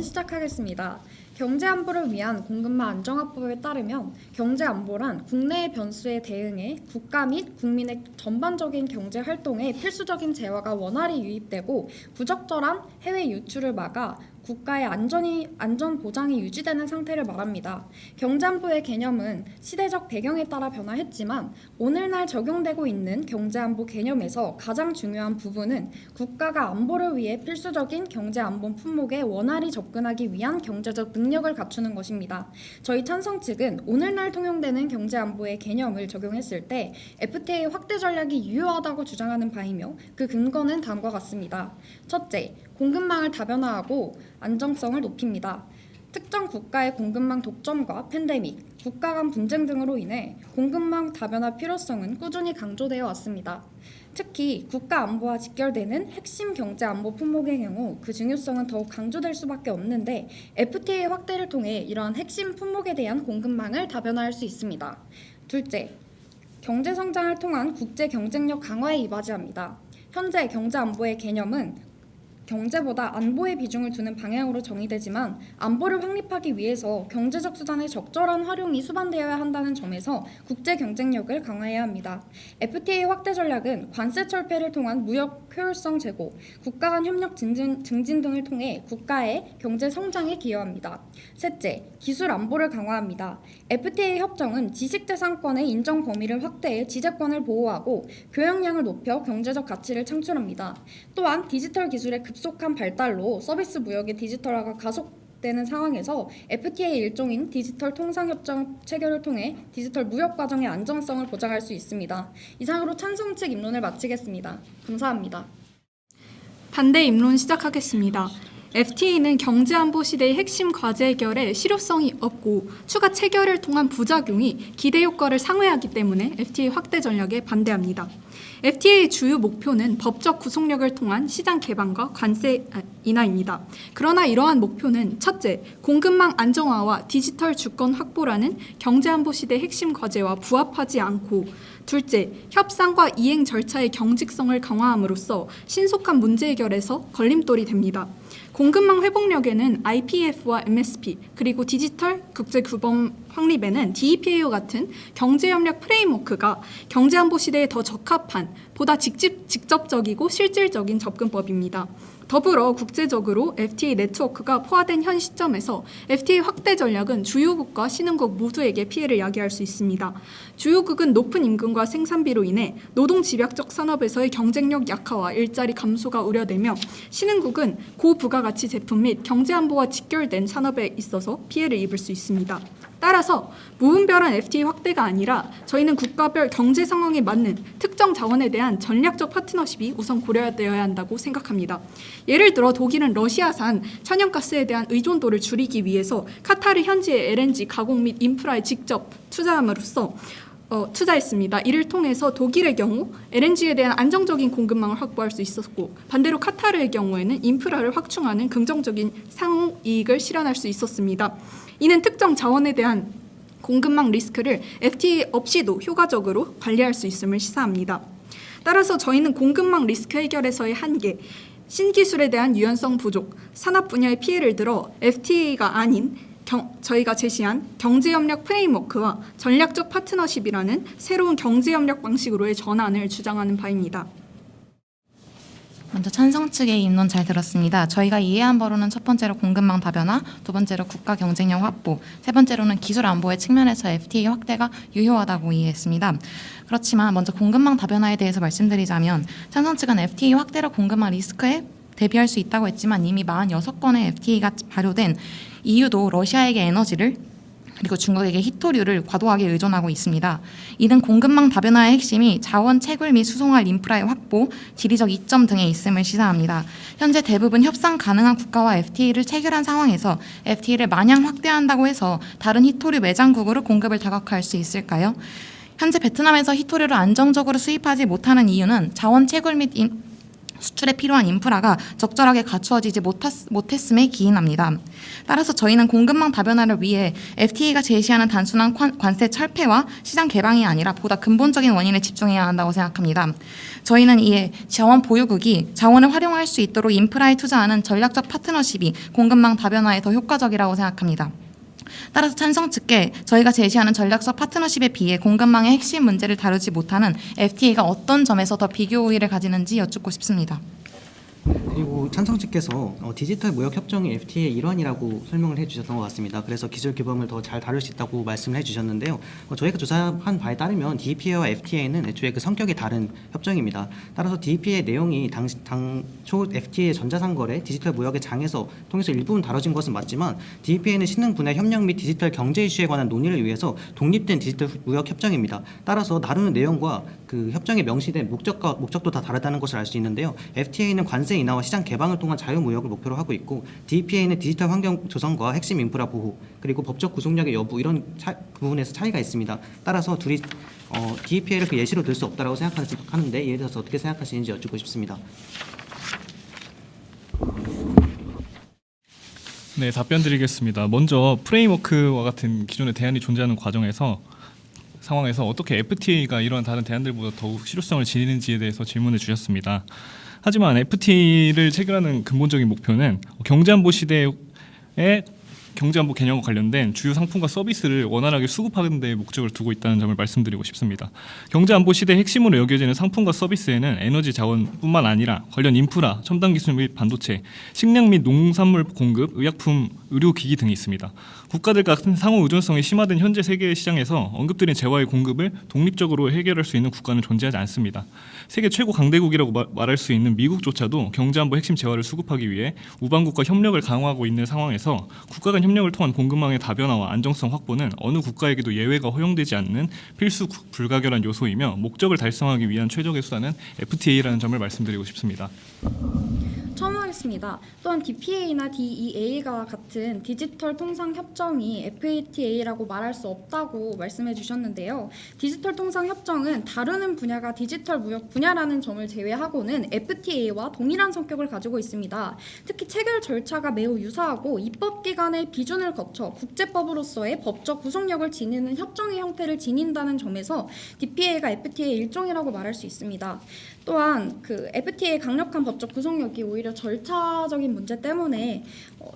입론 시작하겠습니다. 경제안보를 위한 공급망 안정화법에 따르면 경제안보란 국내의 변수에 대응해 국가 및 국민의 전반적인 경제활동에 필수적인 재화가 원활히 유입되고 부적절한 해외 유출을 막아 국가의 안전 보장이 유지되는 상태를 말합니다. 경제안보의 개념은 시대적 배경에 따라 변화했지만 오늘날 적용되고 있는 경제안보 개념에서 가장 중요한 부분은 국가가 안보를 위해 필수적인 경제안보 품목에 원활히 접근하기 위한 경제적 능력을 갖추는 것입니다. 저희 찬성 측은 오늘날 통용되는 경제안보의 개념을 적용했을 때 FTA 확대 전략이 유효하다고 주장하는 바이며 그 근거는 다음과 같습니다. 첫째, 공급망을 다변화하고 안정성을 높입니다. 특정 국가의 공급망 독점과 팬데믹, 국가 간 분쟁 등으로 인해 공급망 다변화 필요성은 꾸준히 강조되어 왔습니다. 특히 국가 안보와 직결되는 핵심 경제 안보 품목의 경우 그 중요성은 더욱 강조될 수밖에 없는데 FTA 확대를 통해 이러한 핵심 품목에 대한 공급망을 다변화할 수 있습니다. 둘째, 경제 성장을 통한 국제 경쟁력 강화에 이바지합니다. 현재 경제 안보의 개념은 경제보다 안보에 비중을 두는 방향으로 정의되지만 안보를 확립하기 위해서 경제적 수단의 적절한 활용이 수반되어야 한다는 점에서 국제 경쟁력을 강화해야 합니다. FTA 확대 전략은 관세 철폐를 통한 무역 효율성 제고, 국가 간 협력 증진 등을 통해 국가의 경제 성장에 기여합니다. 셋째, 기술 안보를 강화합니다. FTA 협정은 지식재산권의 인정 범위를 확대해 지재권을 보호하고 교역량을 높여 경제적 가치를 창출합니다. 또한 디지털 기술의 급속한 발달로 서비스 무역의 디지털화가 가속되는 상황에서 FTA 일종인 디지털 통상협정 체결을 통해 디지털 무역 과정의 안정성을 보장할 수 있습니다. 이상으로 찬성 측 입론을 마치겠습니다. 감사합니다. 반대 입론 시작하겠습니다. FTA는 경제안보 시대의 핵심 과제 해결에 실효성이 없고 추가 체결을 통한 부작용이 기대 효과를 상회하기 때문에 FTA 확대 전략에 반대합니다. FTA의 주요 목표는 법적 구속력을 통한 시장 개방과 관세 인하입니다. 그러나 이러한 목표는 첫째, 공급망 안정화와 디지털 주권 확보라는 경제안보 시대 핵심 과제와 부합하지 않고 둘째, 협상과 이행 절차의 경직성을 강화함으로써 신속한 문제 해결에서 걸림돌이 됩니다. 공급망 회복력에는 IPEF와 MSP, 그리고 디지털 국제규범 확립에는 DEPA와 같은 경제협력 프레임워크가 경제안보 시대에 더 적합한, 보다 직접적이고 실질적인 접근법입니다. 더불어 국제적으로 FTA 네트워크가 포화된 현 시점에서 FTA 확대 전략은 주요국과 신흥국 모두에게 피해를 야기할 수 있습니다. 주요국은 높은 임금과 생산비로 인해 노동 집약적 산업에서의 경쟁력 약화와 일자리 감소가 우려되며 신흥국은 고부가가치 제품 및 경제안보와 직결된 산업에 있어서 피해를 입을 수 있습니다. 따라서 무분별한 FTA 확대가 아니라 저희는 국가별 경제 상황에 맞는 특정 자원에 대한 전략적 파트너십이 우선 고려되어야 한다고 생각합니다. 예를 들어 독일은 러시아산 천연가스에 대한 의존도를 줄이기 위해서 카타르 현지의 LNG 가공 및 인프라에 직접 투자함으로써 투자했습니다. 이를 통해서 독일의 경우 LNG에 대한 안정적인 공급망을 확보할 수 있었고 반대로 카타르의 경우에는 인프라를 확충하는 긍정적인 상호 이익을 실현할 수 있었습니다. 이는 특정 자원에 대한 공급망 리스크를 FTA 없이도 효과적으로 관리할 수 있음을 시사합니다. 따라서 저희는 공급망 리스크 해결에서의 한계, 신기술에 대한 유연성 부족, 산업 분야의 피해를 들어 FTA가 아닌 저희가 제시한 경제협력 프레임워크와 전략적 파트너십이라는 새로운 경제협력 방식으로의 전환을 주장하는 바입니다. 먼저 찬성 측의 입론 잘 들었습니다. 저희가 이해한 바로는 첫 번째로 공급망 다변화, 두 번째로 국가 경쟁력 확보, 세 번째로는 기술 안보의 측면에서 FTA 확대가 유효하다고 이해했습니다. 그렇지만 먼저 공급망 다변화에 대해서 말씀드리자면 찬성 측은 FTA 확대로 공급망 리스크에 대비할 수 있다고 했지만 이미 46건의 FTA가 발효된 EU도 러시아에게 에너지를 그리고 중국에게 히토류를 과도하게 의존하고 있습니다. 이는 공급망 다변화의 핵심이 자원 채굴 및 수송할 인프라의 확보, 지리적 이점 등에 있음을 시사합니다. 현재 대부분 협상 가능한 국가와 FTA를 체결한 상황에서 FTA를 마냥 확대한다고 해서 다른 히토류 매장국으로 공급을 다각화할 수 있을까요? 현재 베트남에서 히토류를 안정적으로 수입하지 못하는 이유는 자원 채굴 및 수출에 필요한 인프라가 적절하게 갖추어지지 못했음에 기인합니다. 따라서 저희는 공급망 다변화를 위해 FTA가 제시하는 단순한 관세 철폐와 시장 개방이 아니라 보다 근본적인 원인에 집중해야 한다고 생각합니다. 저희는 이에 자원 보유국이 자원을 활용할 수 있도록 인프라에 투자하는 전략적 파트너십이 공급망 다변화에 더 효과적이라고 생각합니다. 따라서 찬성 측께 저희가 제시하는 전략적 파트너십에 비해 공급망의 핵심 문제를 다루지 못하는 FTA가 어떤 점에서 더 비교 우위를 가지는지 여쭙고 싶습니다. 그리고 찬성 측께서 디지털 무역 협정이 FTA의 일환이라고 설명을 해주셨던 것 같습니다. 그래서 기술 규범을 더 잘 다룰 수 있다고 말씀을 해주셨는데요. 저희가 조사한 바에 따르면 DPA와 FTA는 애초에 그 성격이 다른 협정입니다. 따라서 DPA의 내용이 당초 FTA의 전자상거래, 디지털 무역의 장에서 통해서 일부분 다뤄진 것은 맞지만 DPA는 신흥 분야 협력 및 디지털 경제 이슈에 관한 논의를 위해서 독립된 디지털 무역 협정입니다. 따라서 다루는 내용과 그 협정에 명시된 목적도 다 다르다는 것을 알 수 있는데요. FTA는 관세 인하와 시장 개방을 통한 자유무역을 목표로 하고 있고 DPA는 디지털 환경 조성과 핵심 인프라 보호 그리고 법적 구속력의 여부 이런 부분에서 차이가 있습니다. 따라서 둘이 DPA를 그 예시로 들 수 없다라고 생각하는데 이에 대해서 어떻게 생각하시는지 여쭙고 싶습니다. 네, 답변 드리겠습니다. 먼저 프레임워크와 같은 기존의 대안이 존재하는 상황에서 어떻게 FTA가 이러한 다른 대안들보다 더욱 실효성을 지니는지에 대해서 질문을 주셨습니다. 하지만 FTA를 체결하는 근본적인 목표는 경제안보 시대의 경제안보 개념과 관련된 주요 상품과 서비스를 원활하게 수급하는 데 목적을 두고 있다는 점을 말씀드리고 싶습니다. 경제안보 시대의 핵심으로 여겨지는 상품과 서비스에는 에너지 자원뿐만 아니라 관련 인프라, 첨단 기술 및 반도체, 식량 및 농산물 공급, 의약품, 의료기기 등이 있습니다. 국가들 같은 상호 의존성이 심화된 현재 세계 시장에서 언급드린 재화의 공급을 독립적으로 해결할 수 있는 국가는 존재하지 않습니다. 세계 최고 강대국이라고 말할 수 있는 미국조차도 경제안보 핵심 재화를 수급하기 위해 우방국과 협력을 강화하고 있는 상황에서 국가 간 협력을 통한 공급망의 다변화와 안정성 확보는 어느 국가에게도 예외가 허용되지 않는 필수 불가결한 요소이며 목적을 달성하기 위한 최적의 수단은 FTA라는 점을 말씀드리고 싶습니다. 첨언하겠습니다. 또한 DPA나 DEA가 같은 디지털 통상 협정이 FTA라고 말할 수 없다고 말씀해 주셨는데요. 디지털 통상 협정은 다루는 분야가 디지털 무역 분야라는 점을 제외하고는 FTA와 동일한 성격을 가지고 있습니다. 특히 체결 절차가 매우 유사하고 입법기관의 비준을 거쳐 국제법으로서의 법적 구속력을 지니는 협정의 형태를 지닌다는 점에서 DPA가 FTA의 일종이라고 말할 수 있습니다. 또한 그 FTA의 강력한 법적 구속력이 오히려 절차적인 문제 때문에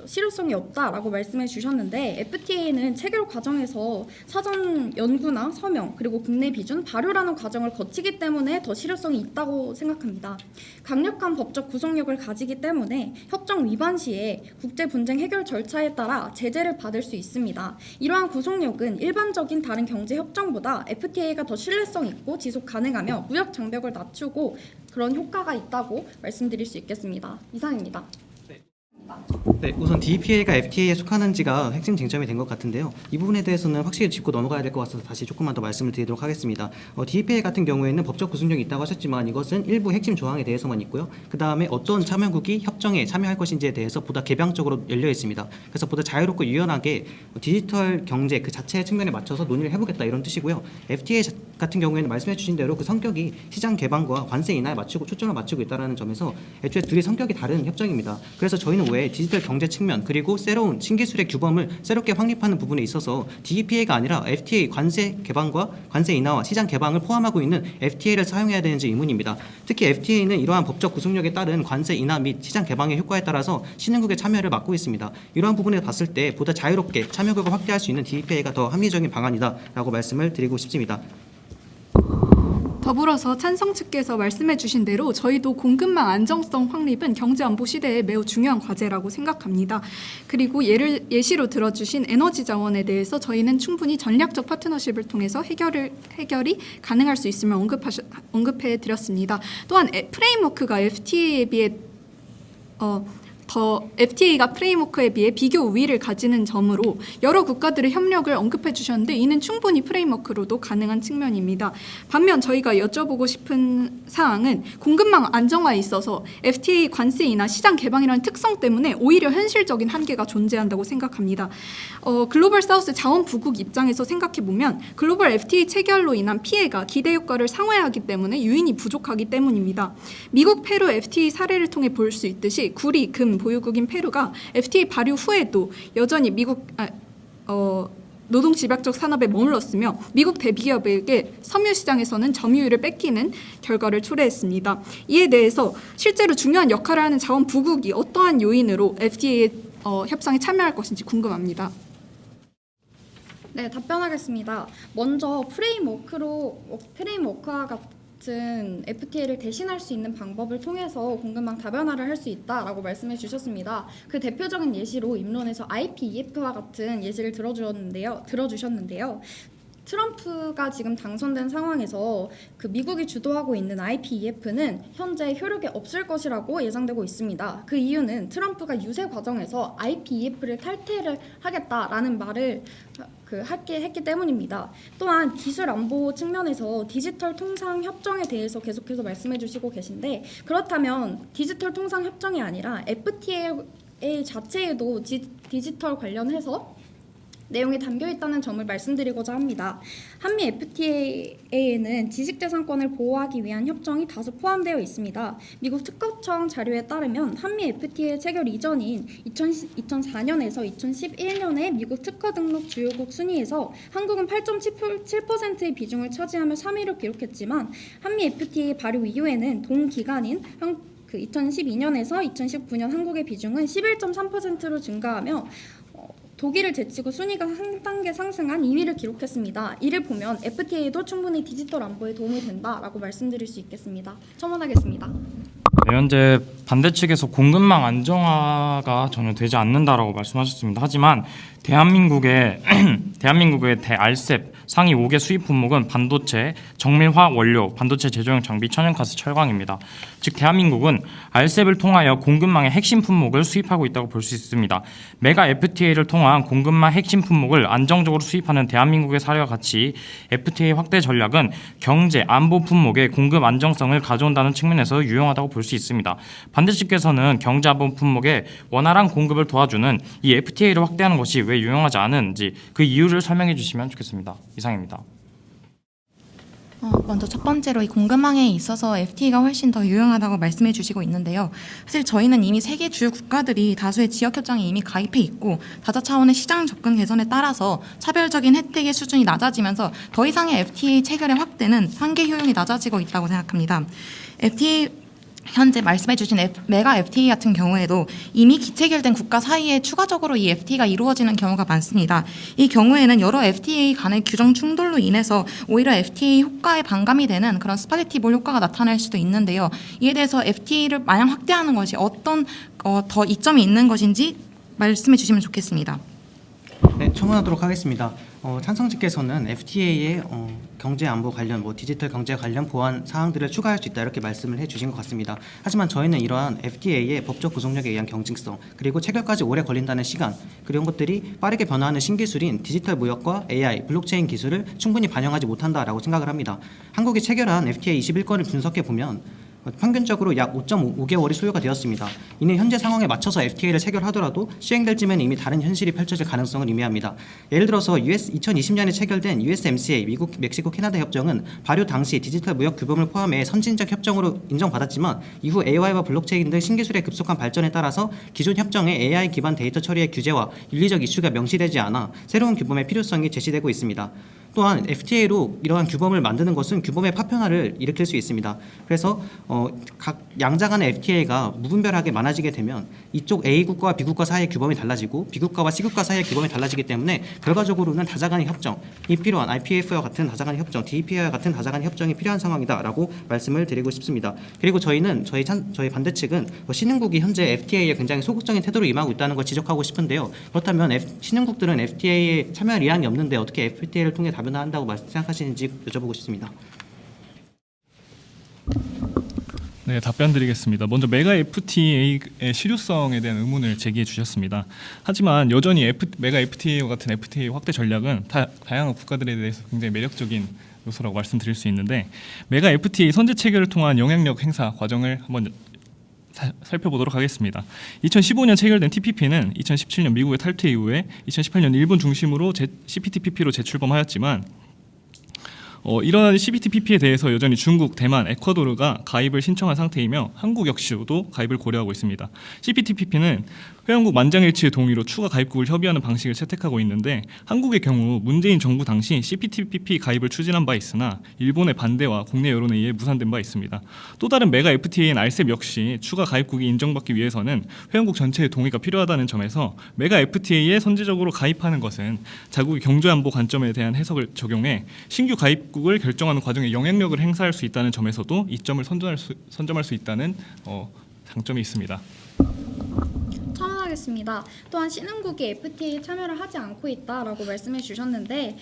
실효성이 없다라고 말씀해 주셨는데 FTA는 체결 과정에서 사전 연구나 서명 그리고 국내 비준 발효라는 과정을 거치기 때문에 더 실효성이 있다고 생각합니다. 강력한 법적 구속력을 가지기 때문에 협정 위반 시에 국제 분쟁 해결 절차에 따라 제재를 받을 수 있습니다. 이러한 구속력은 일반적인 다른 경제 협정보다 FTA가 더 신뢰성 있고 지속 가능하며 무역 장벽을 낮추고 그런 효과가 있다고 말씀드릴 수 있겠습니다. 이상입니다. 네, 우선 DPA가 FTA에 속하는지가 핵심 쟁점이 된 것 같은데요. 이 부분에 대해서는 확실히 짚고 넘어가야 될 것 같아서 다시 조금만 더 말씀을 드리도록 하겠습니다. DPA 같은 경우에는 법적 구속력이 있다고 하셨지만 이것은 일부 핵심 조항에 대해서만 있고요. 그 다음에 어떤 참여국이 협정에 참여할 것인지에 대해서 보다 개방적으로 열려 있습니다. 그래서 보다 자유롭고 유연하게 디지털 경제 그 자체의 측면에 맞춰서 논의를 해보겠다 이런 뜻이고요. FTA 같은 경우에는 말씀해 주신 대로 그 성격이 시장 개방과 관세 인하에 맞추고 초점을 맞추고 있다는 점에서 애초에 둘이 성격이 다른 협정입니다. 그래서 저희는 왜 디지털 경제 측면 그리고 새로운 신기술의 규범을 새롭게 확립하는 부분에 있어서 DPA가 아니라 FTA 관세 개방과 관세 인하와 시장 개방을 포함하고 있는 FTA를 사용해야 되는지 의문입니다. 특히 FTA는 이러한 법적 구속력에 따른 관세 인하 및 시장 개방의 효과에 따라서 신흥국의 참여를 막고 있습니다. 이러한 부분에 봤을 때 보다 자유롭게 참여국을 확대할 수 있는 DPA가 더 합리적인 방안이다라고 말씀을 드리고 싶습니다. 더불어서 찬성 측께서 말씀해 주신 대로 저희도 공급망 안정성 확립은 경제안보 시대에 매우 중요한 과제라고 생각합니다. 그리고 예시로 들어주신 에너지 자원에 대해서 저희는 충분히 전략적 파트너십을 통해서 해결이 가능할 수 있음을 언급해 드렸습니다. 또한 프레임워크가 FTA에 비해 더 FTA가 프레임워크에 비해 비교 우위를 가지는 점으로 여러 국가들의 협력을 언급해 주셨는데 이는 충분히 프레임워크로도 가능한 측면입니다. 반면 저희가 여쭤보고 싶은 사항은 공급망 안정화에 있어서 FTA 관세이나 시장 개방이라는 특성 때문에 오히려 현실적인 한계가 존재한다고 생각합니다. 글로벌 사우스 자원 부국 입장에서 생각해 보면 글로벌 FTA 체결로 인한 피해가 기대 효과를 상회하기 때문에 유인이 부족하기 때문입니다. 미국 페루 FTA 사례를 통해 볼 수 있듯이 구리, 금 보유국인 페루가 FTA 발효 후에도 여전히 노동 집약적 산업에 머물렀으며 미국 대기업에게 섬유 시장에서는 점유율을 뺏기는 결과를 초래했습니다. 이에 대해서 실제로 중요한 역할을 하는 자원 부국이 어떠한 요인으로 FTA 협상에 참여할 것인지 궁금합니다. 네, 답변하겠습니다. 먼저 프레임워크와 같은 FTA를 대신할 수 있는 방법을 통해서 공급망 다변화를 할 수 있다라고 말씀해 주셨습니다. 그 대표적인 예시로 입론에서 IPEF와 같은 예시를 들어주셨는데요. 트럼프가 지금 당선된 상황에서 그 미국이 주도하고 있는 IPEF는 현재 효력이 없을 것이라고 예상되고 있습니다. 그 이유는 트럼프가 유세 과정에서 IPEF를 탈퇴를 하겠다라는 말을 했기 때문입니다. 또한 기술 안보 측면에서 디지털 통상 협정에 대해서 계속해서 말씀해 주시고 계신데 그렇다면 디지털 통상 협정이 아니라 FTA 자체에도 디지털 관련해서 내용이 담겨 있다는 점을 말씀드리고자 합니다. 한미 FTA에는 지식재산권을 보호하기 위한 협정이 다수 포함되어 있습니다. 미국 특허청 자료에 따르면 한미 FTA 체결 이전인 2004년에서 2011년에 미국 특허 등록 주요국 순위에서 한국은 8.7%의 비중을 차지하며 3위를 기록했지만 한미 FTA 발효 이후에는 동기간인 2012년에서 2019년 한국의 비중은 11.3%로 증가하며 독일을 제치고 순위가 한 단계 상승한 2위를 기록했습니다. 이를 보면 FTA도 충분히 디지털 안보에 도움이 된다라고 말씀드릴 수 있겠습니다. 첨언하겠습니다. 네, 현재 반대 측에서 공급망 안정화가 전혀 되지 않는다라고 말씀하셨습니다. 하지만 대한민국의 대RCEP 상위 5개 수입 품목은 반도체, 정밀화 원료, 반도체 제조용 장비, 천연가스, 철광입니다. 즉 대한민국은 RCEP을 통하여 공급망의 핵심 품목을 수입하고 있다고 볼 수 있습니다. 메가 FTA를 통한 공급망 핵심 품목을 안정적으로 수입하는 대한민국의 사례와 같이 FTA 확대 전략은 경제, 안보 품목의 공급 안정성을 가져온다는 측면에서 유용하다고 볼 수 있습니다. 반대 측에서는 경제 안보 품목의 원활한 공급을 도와주는 이 FTA를 확대하는 것이 왜 유용하지 않은지 그 이유를 설명해 주시면 좋겠습니다. 이상입니다. 먼저 첫 번째로 이 공급망에 있어서 FTA가 훨씬 더 유용하다고 말씀해 주시고 있는데요. 사실 저희는 이미 세계 주요 국가들이 다수의 지역협정에 이미 가입해 있고 다자 차원의 시장 접근 개선에 따라서 차별적인 혜택의 수준이 낮아지면서 더 이상의 FTA 체결의 확대는 한계 효용이 낮아지고 있다고 생각합니다. FTA 현재 말씀해 주신 메가 FTA 같은 경우에도 이미 기체결된 국가 사이에 추가적으로 이 FTA가 이루어지는 경우가 많습니다. 이 경우에는 여러 FTA 간의 규정 충돌로 인해서 오히려 FTA 효과에 반감이 되는 그런 스파게티볼 효과가 나타날 수도 있는데요. 이에 대해서 FTA를 마냥 확대하는 것이 어떤 더 이점이 있는 것인지 말씀해 주시면 좋겠습니다. 네, 첨언하도록 하겠습니다. 찬성직께서는 FTA의 경제 안보 관련, 디지털 경제 관련 보완 사항들을 추가할 수 있다 이렇게 말씀을 해주신 것 같습니다. 하지만 저희는 이러한 FTA의 법적 구속력에 의한 경직성, 그리고 체결까지 오래 걸린다는 시간, 그리고 이런 것들이 빠르게 변화하는 신기술인 디지털 무역과 AI, 블록체인 기술을 충분히 반영하지 못한다라고 생각을 합니다. 한국이 체결한 FTA 21건을 분석해 보면 평균적으로 약 5.5개월이 소요가 되었습니다. 이는 현재 상황에 맞춰서 FTA를 체결하더라도 시행될 쯤에는 이미 다른 현실이 펼쳐질 가능성을 의미합니다. 예를 들어서 2020년에 체결된 USMCA, 미국, 멕시코, 캐나다 협정은 발효 당시 디지털 무역 규범을 포함해 선진적 협정으로 인정받았지만 이후 AI와 블록체인 등 신기술의 급속한 발전에 따라서 기존 협정의 AI 기반 데이터 처리의 규제와 윤리적 이슈가 명시되지 않아 새로운 규범의 필요성이 제시되고 있습니다. 또한 FTA로 이러한 규범을 만드는 것은 규범의 파편화를 일으킬 수 있습니다. 그래서 각 양자 간의 FTA가 무분별하게 많아지게 되면 이쪽 A국가와 B국가 사이의 규범이 달라지고 B국가와 C국가 사이의 규범이 달라지기 때문에 결과적으로는 다자간의 협정이 필요한 IPF와 같은 다자간의 협정, DPA와 같은 다자간의 협정이 필요한 상황이다라고 말씀을 드리고 싶습니다. 그리고 저희는 저희 반대 측은 신흥국이 현재 FTA에 굉장히 소극적인 태도로 임하고 있다는 걸 지적하고 싶은데요. 그렇다면 신흥국들은 FTA에 참여할 의향이 없는데 어떻게 FTA를 통해 다변화한다고 생각하시는지 여쭤보고 싶습니다. 네, 답변 드리겠습니다. 먼저 메가 FTA의 실효성에 대한 의문을 제기해 주셨습니다. 하지만 여전히 메가 FTA와 같은 FTA 확대 전략은 다양한 국가들에 대해서 굉장히 매력적인 요소라고 말씀드릴 수 있는데, 메가 FTA 선제 체결을 통한 영향력 행사 과정을 한번 살펴보도록 하겠습니다. 2015년 체결된 TPP는 2017년 미국의 탈퇴 이후에 2018년 일본 중심으로 CPTPP로 재출범하였지만 이러한 CPTPP에 대해서 여전히 중국, 대만, 에콰도르가 가입을 신청한 상태이며 한국 역시도 가입을 고려하고 있습니다. CPTPP는 회원국 만장일치의 동의로 추가 가입국을 협의하는 방식을 채택하고 있는데, 한국의 경우 문재인 정부 당시 CPTPP 가입을 추진한 바 있으나 일본의 반대와 국내 여론에 의해 무산된 바 있습니다. 또 다른 메가 FTA인 RCEP 역시 추가 가입국이 인정받기 위해서는 회원국 전체의 동의가 필요하다는 점에서 메가 FTA에 선제적으로 가입하는 것은 자국의 경제안보 관점에 대한 해석을 적용해 신규 가입국을 결정하는 과정에 영향력을 행사할 수 있다는 점에서도 이점을 선점할 수 있다는 장점이 있습니다. 첨언하겠습니다. 또한 신흥국이 FTA에 참여를 하지 않고 있다라고 말씀해 주셨는데,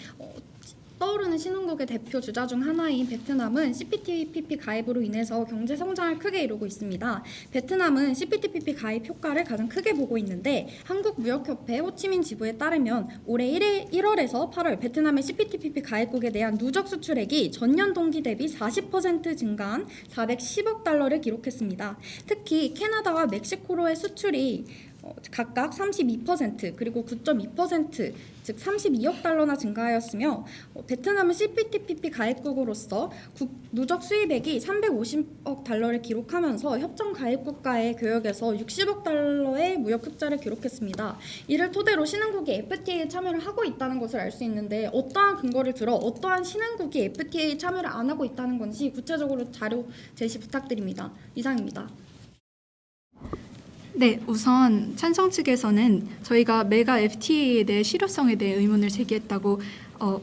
떠오르는 신흥국의 대표 주자 중 하나인 베트남은 CPTPP 가입으로 인해서 경제 성장을 크게 이루고 있습니다. 베트남은 CPTPP 가입 효과를 가장 크게 보고 있는데, 한국무역협회 호치민 지부에 따르면 올해 1월에서 8월 베트남의 CPTPP 가입국에 대한 누적 수출액이 전년 동기 대비 40% 증가한 410억 달러를 기록했습니다. 특히 캐나다와 멕시코로의 수출이 각각 32% 그리고 9.2% 즉 32억 달러나 증가하였으며, 베트남은 CPTPP 가입국으로서 누적 수입액이 350억 달러를 기록하면서 협정 가입국가의 교역에서 60억 달러의 무역 흑자를 기록했습니다. 이를 토대로 신흥국이 FTA에 참여를 하고 있다는 것을 알 수 있는데, 어떠한 근거를 들어 어떠한 신흥국이 FTA에 참여를 안 하고 있다는 건지 구체적으로 자료 제시 부탁드립니다. 이상입니다. 네, 우선 찬성 측에서는 저희가 메가 FTA에 대해 실효성에 대해 의문을 제기했다고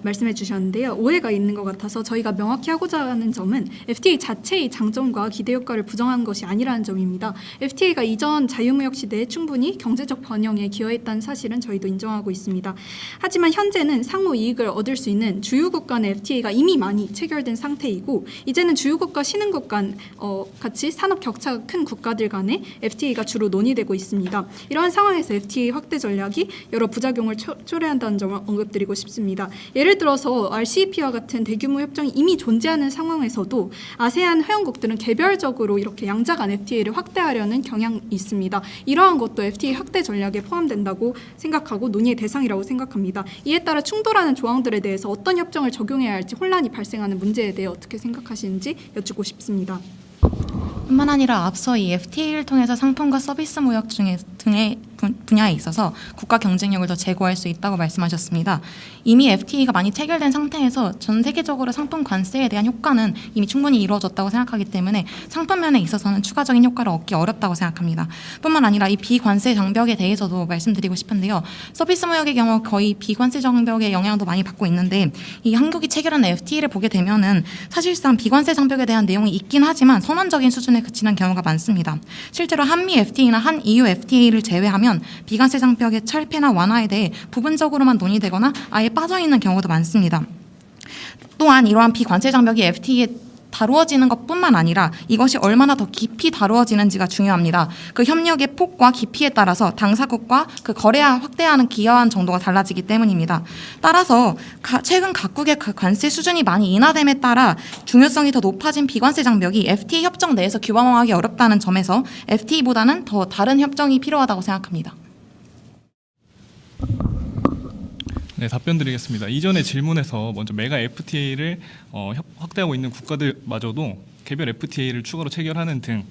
말씀해 주셨는데요. 오해가 있는 것 같아서 저희가 명확히 하고자 하는 점은 FTA 자체의 장점과 기대 효과를 부정한 것이 아니라는 점입니다. FTA가 이전 자유무역 시대에 충분히 경제적 번영에 기여했다는 사실은 저희도 인정하고 있습니다. 하지만 현재는 상호 이익을 얻을 수 있는 주요국 간의 FTA가 이미 많이 체결된 상태이고, 이제는 주요국과 신흥국 간 같이 산업 격차가 큰 국가들 간의 FTA가 주로 논의되고 있습니다. 이러한 상황에서 FTA 확대 전략이 여러 부작용을 초래한다는 점을 언급드리고 싶습니다. 예를 들어서 RCEP와 같은 대규모 협정이 이미 존재하는 상황에서도 아세안 회원국들은 개별적으로 이렇게 양자 간 FTA를 확대하려는 경향이 있습니다. 이러한 것도 FTA 확대 전략에 포함된다고 생각하고 논의의 대상이라고 생각합니다. 이에 따라 충돌하는 조항들에 대해서 어떤 협정을 적용해야 할지 혼란이 발생하는 문제에 대해 어떻게 생각하시는지 여쭙고 싶습니다. 뿐만 아니라 앞서 이 FTA를 통해서 상품과 서비스 무역 등의 분야에 있어서 국가 경쟁력을 더 제고할 수 있다고 말씀하셨습니다. 이미 FTA가 많이 체결된 상태에서 전 세계적으로 상품 관세에 대한 효과는 이미 충분히 이루어졌다고 생각하기 때문에 상품면에 있어서는 추가적인 효과를 얻기 어렵다고 생각합니다. 뿐만 아니라 이 비관세 장벽에 대해서도 말씀드리고 싶은데요. 서비스 무역의 경우 거의 비관세 장벽의 영향도 많이 받고 있는데, 이 한국이 체결한 FTA를 보게 되면은 사실상 비관세 장벽에 대한 내용이 있긴 하지만 선언적인 수준에 그치는 경우가 많습니다. 실제로 한미 FTA나 한 EU FTA를 제외하면 비관세 장벽의 철폐나 완화에 대해 부분적으로만 논의되거나 아예 빠져있는 경우도 많습니다. 또한 이러한 비관세 장벽이 FTA에 다루어지는 것뿐만 아니라 이것이 얼마나 더 깊이 다루어지는지가 중요합니다. 그 협력의 폭과 깊이에 따라서 당사국과 그 거래와 확대하는 기여한 정도가 달라지기 때문입니다. 따라서 최근 각국의 그 관세 수준이 많이 인하됨에 따라 중요성이 더 높아진 비관세 장벽이 FTA 협정 내에서 규범화하기 어렵다는 점에서 FTA보다는 더 다른 협정이 필요하다고 생각합니다. 네, 답변 드리겠습니다. 이전의 질문에서 먼저 메가 FTA를 확대하고 있는 국가들마저도 개별 FTA를 추가로 체결하는 등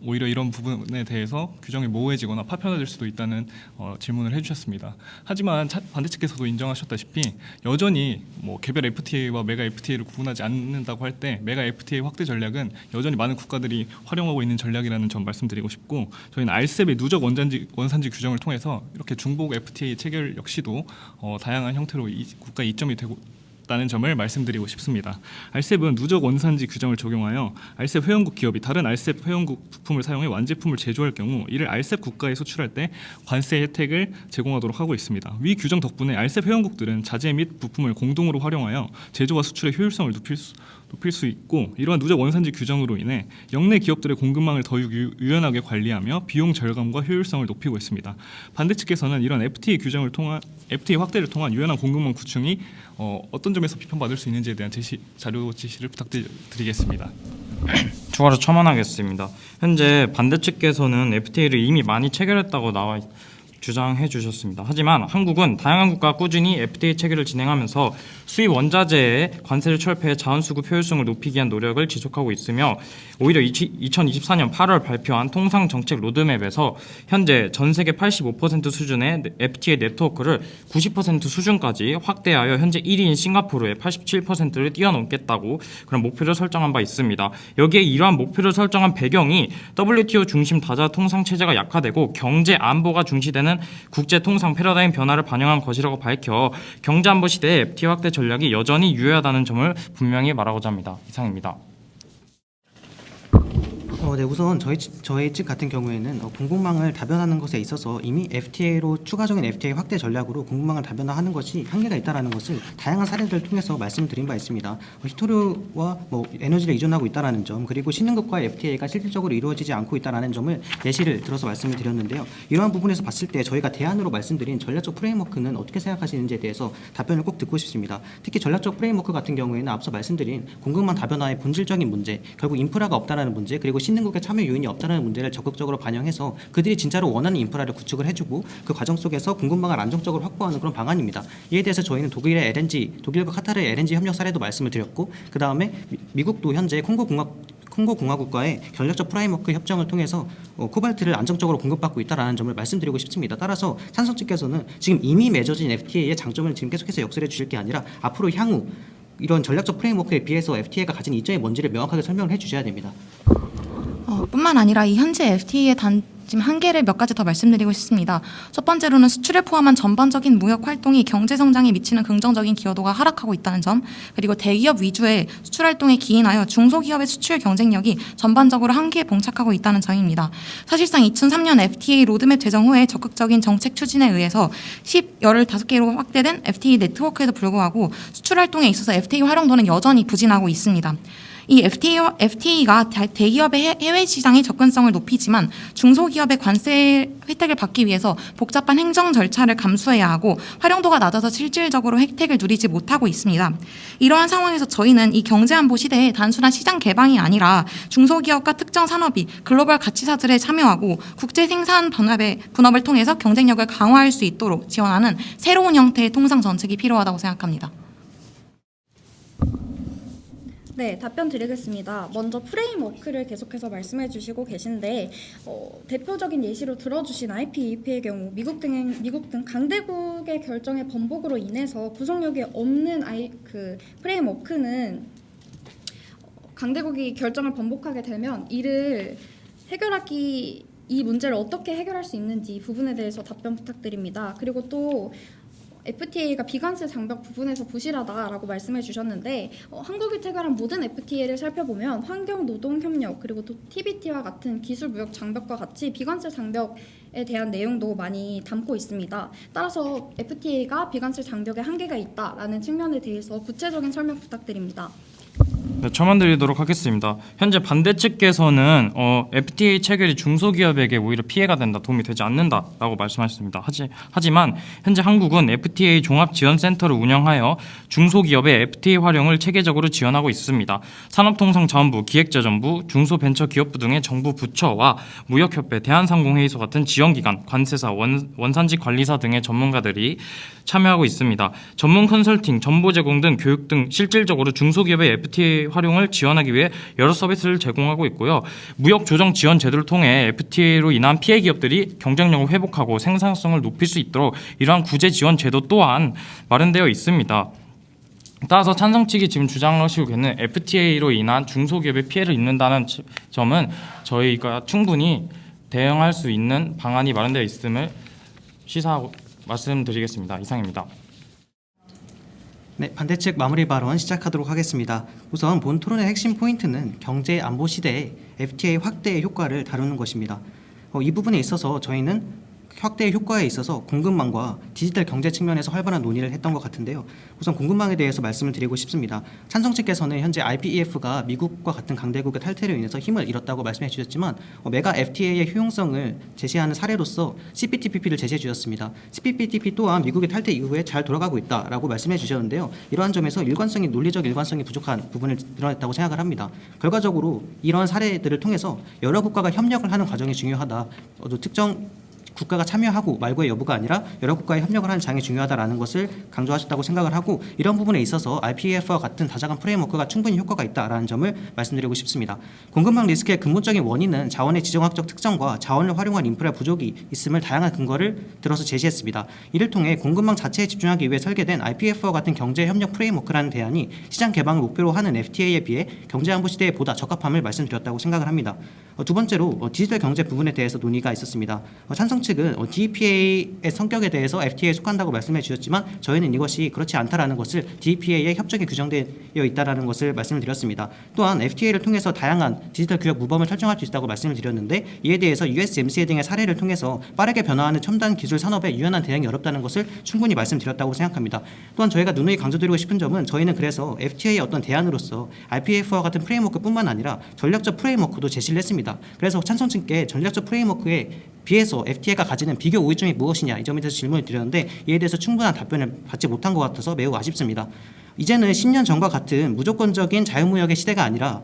오히려 이런 부분에 대해서 규정이 모호해지거나 파편화될 수도 있다는 질문을 해주셨습니다. 하지만 반대 측에서도 인정하셨다시피 여전히 개별 FTA와 메가 FTA를 구분하지 않는다고 할 때 메가 FTA 확대 전략은 여전히 많은 국가들이 활용하고 있는 전략이라는 점 말씀드리고 싶고, 저희는 RCEP의 누적 원산지 규정을 통해서 이렇게 중복 FTA 체결 역시도 다양한 형태로 국가 이점이 되고 다는 점을 말씀드리고 싶습니다. RCEP은 누적 원산지 규정을 적용하여 RCEP 회원국 기업이 다른 RCEP 회원국 부품을 사용해 완제품을 제조할 경우 이를 RCEP 국가에 수출할 때 관세 혜택을 제공하도록 하고 있습니다. 위 규정 덕분에 RCEP 회원국들은 자재 및 부품을 공동으로 활용하여 제조와 수출의 효율성을 높일 수 있고 이러한 누적 원산지 규정으로 인해 역내 기업들의 공급망을 더욱 유연하게 관리하며 비용 절감과 효율성을 높이고 있습니다. 반대 측에서는 이런 FTA 규정을 통한 FTA 확대를 통한 유연한 공급망 구축이 어떤 점에서 비판받을 수 있는지에 대한 자료 제시를 부탁드리겠습니다. 추가로 첨언하겠습니다. 현재 반대 측께서는 FTA를 이미 많이 체결했다고 주장해 주셨습니다. 하지만 한국은 다양한 국가와 꾸준히 FTA 체결을 진행하면서 수입 원자재의 관세를 철폐해 자원수급 효율성을 높이기 위한 노력을 지속하고 있으며 오히려 2024년 8월 발표한 통상정책 로드맵에서 현재 전 세계 85% 수준의 FTA 네트워크를 90% 수준까지 확대하여 현재 1위인 싱가포르의 87%를 뛰어넘겠다고 그런 목표를 설정한 바 있습니다. 여기에 이러한 목표를 설정한 배경이 WTO 중심 다자 통상 체제가 약화되고 경제 안보가 중시되는 국제 통상 패러다임 변화를 반영한 것이라고 밝혀 경제 안보 시대의 FTA 확대 전략이 여전히 유효하다는 점을 분명히 말하고자 합니다. 이상입니다. 네, 우선 저희 측 같은 경우에는 공급망을 다변화하는 것에 있어서 이미 FTA로 추가적인 FTA 확대 전략으로 공급망을 다변화하는 것이 한계가 있다라는 것을 다양한 사례들을 통해서 말씀드린 바 있습니다. 히토류와 에너지를 의존하고 있다라는 점, 그리고 신흥국과의 FTA가 실질적으로 이루어지지 않고 있다라는 점을 예시를 들어서 말씀을 드렸는데요. 이러한 부분에서 봤을 때 저희가 대안으로 말씀드린 전략적 프레임워크는 어떻게 생각하시는지에 대해서 답변을 꼭 듣고 싶습니다. 특히 전략적 프레임워크 같은 경우에는 앞서 말씀드린 공급망 다변화의 본질적인 문제, 결국 인프라가 없다라는 문제, 그리고 신흥국의 참여 요인이 없다는 문제를 적극적으로 반영해서 그들이 진짜로 원하는 인프라를 구축을 해주고 그 과정 속에서 공급망을 안정적으로 확보하는 그런 방안입니다. 이에 대해서 저희는 독일과 카타르의 LNG 협력 사례도 말씀을 드렸고, 그 다음에 미국도 현재 콩고공화국과의 전략적 프레임워크 협정을 통해서 코발트를 안정적으로 공급받고 있다는 점을 말씀드리고 싶습니다. 따라서 찬성 측께서는 지금 이미 맺어진 FTA의 장점을 지금 계속해서 역설해 주실 게 아니라 앞으로 향후 이런 전략적 프레임워크에 비해서 FTA가 가진 이점이 뭔지를 명확하게 설명을 해주셔야 됩니다. 뿐만 아니라 이 현재 FTA의 지금 한계를 몇 가지 더 말씀드리고 싶습니다. 첫 번째로는 수출을 포함한 전반적인 무역 활동이 경제 성장에 미치는 긍정적인 기여도가 하락하고 있다는 점, 그리고 대기업 위주의 수출 활동에 기인하여 중소기업의 수출 경쟁력이 전반적으로 한계에 봉착하고 있다는 점입니다. 사실상 2003년 FTA 로드맵 제정 후에 적극적인 정책 추진에 의해서 15개로 확대된 FTA 네트워크에도 불구하고 수출 활동에 있어서 FTA 활용도는 여전히 부진하고 있습니다. 이 FTA가 대기업의 해외 시장의 접근성을 높이지만 중소기업의 관세 혜택을 받기 위해서 복잡한 행정 절차를 감수해야 하고 활용도가 낮아서 실질적으로 혜택을 누리지 못하고 있습니다. 이러한 상황에서 저희는 이 경제안보 시대에 단순한 시장 개방이 아니라 중소기업과 특정 산업이 글로벌 가치사들에 참여하고 국제 생산 분업을 통해서 경쟁력을 강화할 수 있도록 지원하는 새로운 형태의 통상 정책이 필요하다고 생각합니다. 네, 답변 드리겠습니다. 먼저 프레임워크를 계속해서 말씀해 주시고 계신데 대표적인 예시로 들어주신 IPEP의 경우 미국 등 강대국의 결정의 번복으로 인해서 구속력이 없는 프레임워크는 강대국이 결정을 번복하게 되면 이 문제를 어떻게 해결할 수 있는지 이 부분에 대해서 답변 부탁드립니다. 그리고 또 FTA가 비관세 장벽 부분에서 부실하다라고 말씀해 주셨는데 한국이 체결한 모든 FTA를 살펴보면 환경, 노동, 협력, 그리고 또 TBT와 같은 기술 무역 장벽과 같이 비관세 장벽에 대한 내용도 많이 담고 있습니다. 따라서 FTA가 비관세 장벽에 한계가 있다라는 측면에 대해서 구체적인 설명 부탁드립니다. 네, 첨언드리도록 하겠습니다. 현재 반대 측께서는 FTA 체결이 중소기업에게 오히려 피해가 된다, 도움이 되지 않는다라고 말씀하셨습니다. 하지만 현재 한국은 FTA 종합지원센터를 운영하여 중소기업의 FTA 활용을 체계적으로 지원하고 있습니다. 산업통상자원부, 기획재정부, 중소벤처기업부 등의 정부 부처와 무역협회, 대한상공회의소 같은 지원기관, 관세사, 원산지 관리사 등의 전문가들이 참여하고 있습니다. 전문 컨설팅, 정보 제공 등 교육 등 실질적으로 중소기업의 FTA 활용을 지원하기 위해 여러 서비스를 제공하고 있고요. 무역 조정 지원 제도를 통해 FTA로 인한 피해 기업들이 경쟁력을 회복하고 생산성을 높일 수 있도록 이러한 구제 지원 제도 또한 마련되어 있습니다. 따라서 찬성 측이 지금 주장하시고 있는 FTA로 인한 중소기업의 피해를 입는다는 점은 저희가 충분히 대응할 수 있는 방안이 마련되어 있음을 시사하고 말씀드리겠습니다. 이상입니다. 네, 반대측 마무리 발언 시작하도록 하겠습니다. 우선 본 토론의 핵심 포인트는 경제 안보 시대의 FTA 확대의 효과를 다루는 것입니다. 이 부분에 있어서 저희는 확대의 효과에 있어서 공급망과 디지털 경제 측면에서 활발한 논의를 했던 것 같은데요. 우선 공급망에 대해서 말씀을 드리고 싶습니다. 찬성 측께서는 현재 IPEF가 미국과 같은 강대국의 탈퇴로 인해서 힘을 잃었다고 말씀해 주셨지만 메가 FTA의 효용성을 제시하는 사례로서 CPTPP를 제시해 주셨습니다. CPTPP 또한 미국의 탈퇴 이후에 잘 돌아가고 있다라고 말씀해 주셨는데요. 이러한 점에서 논리적 일관성이 부족한 부분을 드러냈다고 생각을 합니다. 결과적으로 이러한 사례들을 통해서 여러 국가가 협력을 하는 과정이 중요하다. 특정 국가가 참여하고 말고의 여부가 아니라 여러 국가의 협력을 하는 장이 중요하다라는 것을 강조하셨다고 생각을 하고 이런 부분에 있어서 IPEF와 같은 다자간 프레임워크가 충분히 효과가 있다라는 점을 말씀드리고 싶습니다. 공급망 리스크의 근본적인 원인은 자원의 지정학적 특성과 자원을 활용한 인프라 부족이 있음을 다양한 근거를 들어서 제시했습니다. 이를 통해 공급망 자체에 집중하기 위해 설계된 IPEF와 같은 경제협력 프레임워크라는 대안이 시장 개방을 목표로 하는 FTA에 비해 경제안보 시대에 보다 적합함을 말씀드렸다고 생각을 합니다. 두 번째로 디지털 경제 부분에 대해서 논의가 있었습니다. 찬성 측은 DEPA의 성격에 대해서 FTA에 속한다고 말씀해 주셨지만 저희는 이것이 그렇지 않다라는 것을 DEPA의 협정에 규정되어 있다라는 것을 말씀을 드렸습니다. 또한 FTA를 통해서 다양한 디지털 규약 모범을 설정할 수 있다고 말씀을 드렸는데 이에 대해서 USMCA 등의 사례를 통해서 빠르게 변화하는 첨단 기술 산업에 유연한 대응이 어렵다는 것을 충분히 말씀드렸다고 생각합니다. 또한 저희가 누누이 강조드리고 싶은 점은 저희는 그래서 FTA의 어떤 대안으로서 IPEF와 같은 프레임워크뿐만 아니라 전략적 프레임워크도 제시를 했습니다. 그래서 찬성 측께 전략적 프레임워크에 비해서 FTA가 가지는 비교 우위점이 무엇이냐 이 점에 대해서 질문을 드렸는데 이에 대해서 충분한 답변을 받지 못한 것 같아서 매우 아쉽습니다. 이제는 10년 전과 같은 무조건적인 자유무역의 시대가 아니라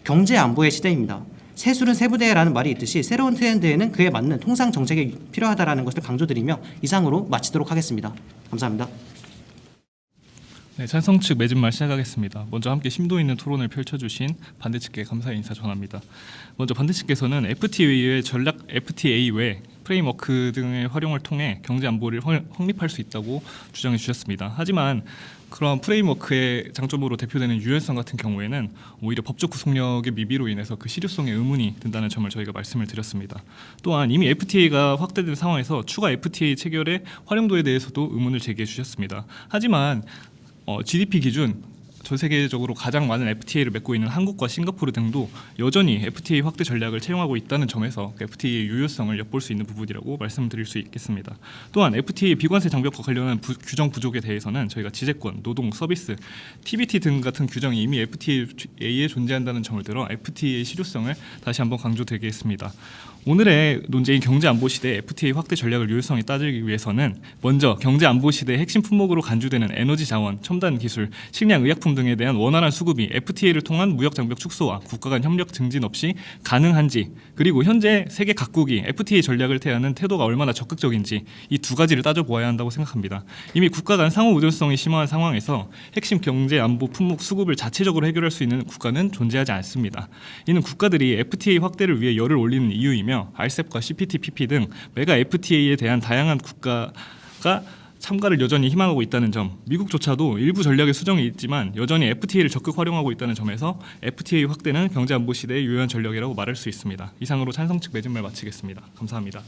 경제 안보의 시대입니다. 새술은 새부대라는 말이 있듯이 새로운 트렌드에는 그에 맞는 통상 정책이 필요하다라는 것을 강조드리며 이상으로 마치도록 하겠습니다. 감사합니다. 네, 찬성 측 맺은 말 시작하겠습니다. 먼저 함께 심도 있는 토론을 펼쳐주신 반대 측께 감사의 인사 전합니다. 먼저 반대 측께서는 FTA 외 프레임워크 등의 활용을 통해 경제 안보를 확립할 수 있다고 주장해 주셨습니다. 하지만 그러한 프레임워크의 장점으로 대표되는 유연성 같은 경우에는 오히려 법적 구속력의 미비로 인해서 그 실효성에 의문이 든다는 점을 저희가 말씀을 드렸습니다. 또한 이미 FTA가 확대된 상황에서 추가 FTA 체결의 활용도에 대해서도 의문을 제기해 주셨습니다. 하지만 GDP 기준 전 세계적으로 가장 많은 FTA를 맺고 있는 한국과 싱가포르 등도 여전히 FTA 확대 전략을 채용하고 있다는 점에서 FTA의 유효성을 엿볼 수 있는 부분이라고 말씀드릴 수 있겠습니다. 또한 FTA 비관세 장벽과 관련한 규정 부족에 대해서는 저희가 지재권, 노동, 서비스, TBT 등 같은 규정이 이미 FTA에 존재한다는 점을 들어 FTA의 실효성을 다시 한번 강조드리겠습니다. 오늘의 논제인 경제안보시대 FTA 확대 전략을 유효성에 따지기 위해서는 먼저 경제안보시대의 핵심 품목으로 간주되는 에너지 자원, 첨단 기술, 식량, 의약품 등에 대한 원활한 수급이 FTA를 통한 무역 장벽 축소와 국가 간 협력 증진 없이 가능한지, 그리고 현재 세계 각국이 FTA 전략을 대하는 태도가 얼마나 적극적인지 이 두 가지를 따져보아야 한다고 생각합니다. 이미 국가 간 상호 의존성이 심화한 상황에서 핵심 경제안보 품목 수급을 자체적으로 해결할 수 있는 국가는 존재하지 않습니다. 이는 국가들이 FTA 확대를 위해 열을 올리는 이유이며 RCEP과 CPTPP 등 메가 FTA에 대한 다양한 국가가 참가를 여전히 희망하고 있다는 점, 미국조차도 일부 전략의 수정이 있지만 여전히 FTA를 적극 활용하고 있다는 점에서 FTA 확대는 경제안보 시대의 유효한 전략이라고 말할 수 있습니다. 이상으로 찬성 측 맺은 말 마치겠습니다. 감사합니다.